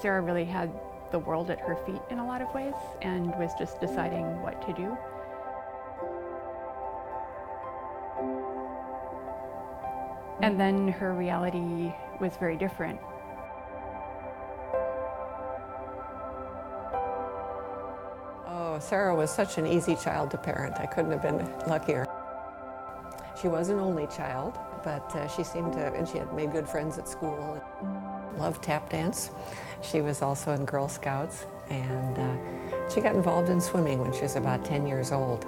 Sarah really had the world at her feet in a lot of ways and was just deciding what to do. And then her reality was very different. Oh, Sarah was such an easy child to parent. I couldn't have been luckier. She was an only child, but she seemed to, and she had made good friends at school. Loved tap dance. She was also in Girl Scouts, and she got involved in swimming when she was about 10 years old.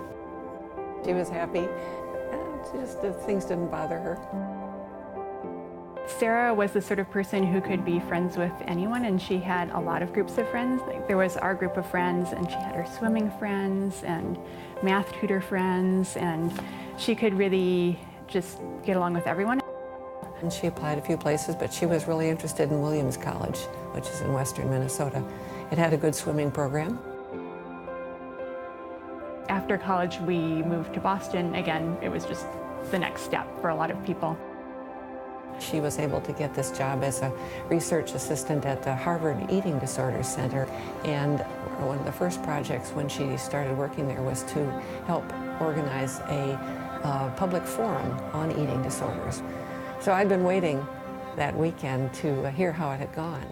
She was happy, and things didn't bother her. Sarah was the sort of person who could be friends with anyone, and she had a lot of groups of friends. Like, there was our group of friends, and she had her swimming friends and math tutor friends, and she could really just get along with everyone. And she applied a few places, but she was really interested in Williams College, which is in western Minnesota. It had a good swimming program. After college, we moved to Boston. Again, it was just the next step for a lot of people. She was able to get this job as a research assistant at the Harvard Eating Disorders Center. And one of the first projects when she started working there was to help organize a public forum on eating disorders. So I'd been waiting that weekend to hear how it had gone.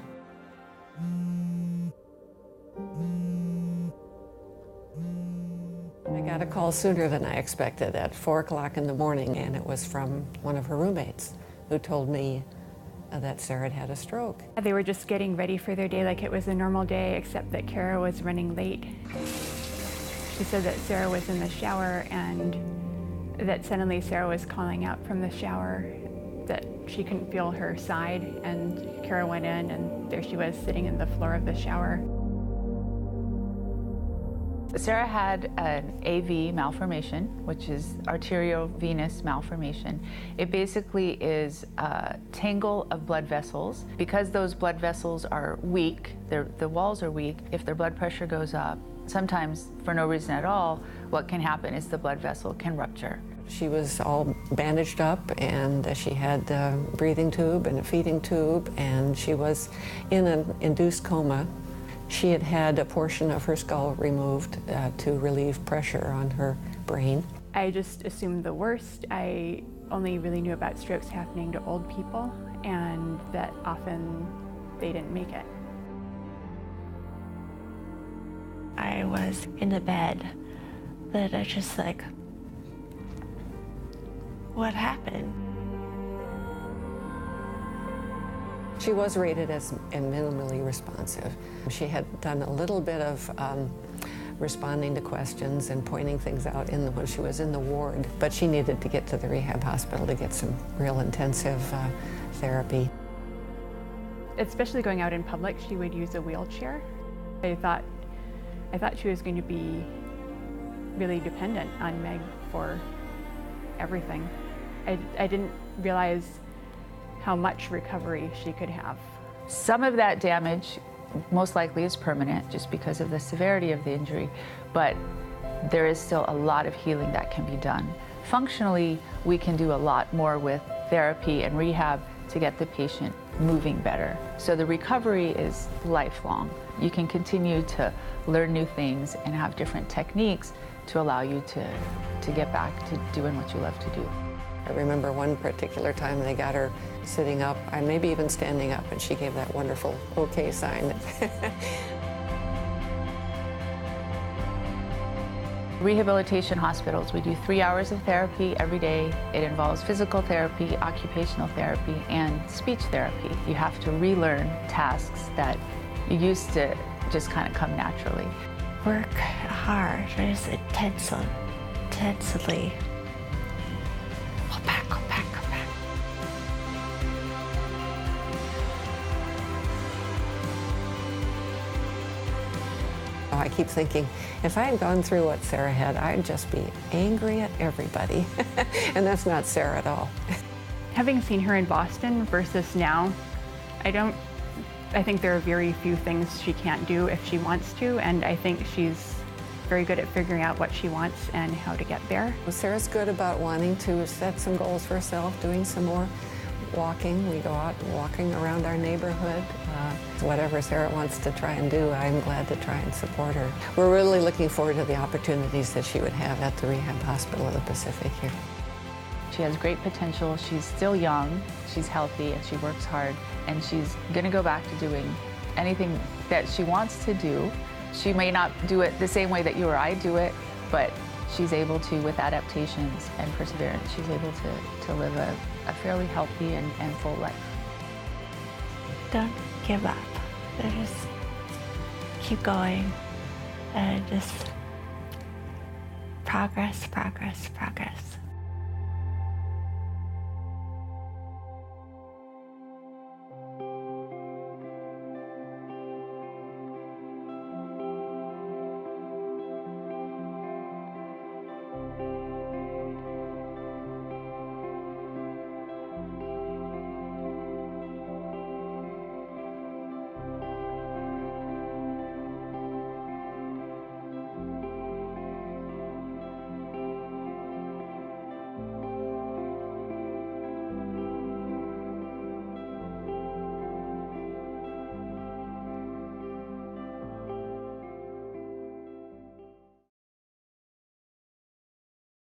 I got a call sooner than I expected at 4 o'clock in the morning, and it was from one of her roommates who told me that Sarah had had a stroke. They were just getting ready for their day like it was a normal day, except that Kara was running late. She said that Sarah was in the shower and that suddenly Sarah was calling out from the shower that she couldn't feel her side, and Kara went in and there she was sitting in the floor of the shower. Sarah had an AV malformation, which is arteriovenous malformation. It basically is a tangle of blood vessels. Because those blood vessels are weak, the walls are weak, if their blood pressure goes up, sometimes for no reason at all, what can happen is the blood vessel can rupture. She was all bandaged up, and she had a breathing tube and a feeding tube, and she was in an induced coma. She had had a portion of her skull removed to relieve pressure on her brain. I just assumed the worst. I only really knew about strokes happening to old people, and that often they didn't make it. I was in the bed, that I just like, what happened? She was rated as minimally responsive. She had done a little bit of responding to questions and pointing things out when she was in the ward, but she needed to get to the rehab hospital to get some real intensive therapy. Especially going out in public, she would use a wheelchair. I thought she was going to be really dependent on Meg for everything. I didn't realize how much recovery she could have. Some of that damage most likely is permanent just because of the severity of the injury, but there is still a lot of healing that can be done. Functionally, we can do a lot more with therapy and rehab to get the patient moving better. So the recovery is lifelong. You can continue to learn new things and have different techniques to allow you to get back to doing what you love to do. I remember one particular time they got her sitting up, and maybe even standing up, and she gave that wonderful okay sign. Rehabilitation hospitals, we do 3 hours of therapy every day. It involves physical therapy, occupational therapy, and speech therapy. You have to relearn tasks that you used to just kind of come naturally. Work hard, just intensely. Go back, go back, go back. I keep thinking, if I had gone through what Sarah had, I'd just be angry at everybody. And that's not Sarah at all. Having seen her in Boston versus now, I think there are very few things she can't do if she wants to, and I think she's very good at figuring out what she wants and how to get there. Sarah's good about wanting to set some goals for herself, doing some more walking. We go out walking around our neighborhood. Whatever Sarah wants to try and do, I'm glad to try and support her. We're really looking forward to the opportunities that she would have at the Rehab Hospital of the Pacific here. She has great potential. She's still young, she's healthy, and she works hard. And she's going to go back to doing anything that she wants to do. She may not do it the same way that you or I do it, but she's able to, with adaptations and perseverance, she's able to live a fairly healthy and full life. Don't give up. Just keep going and just progress, progress, progress.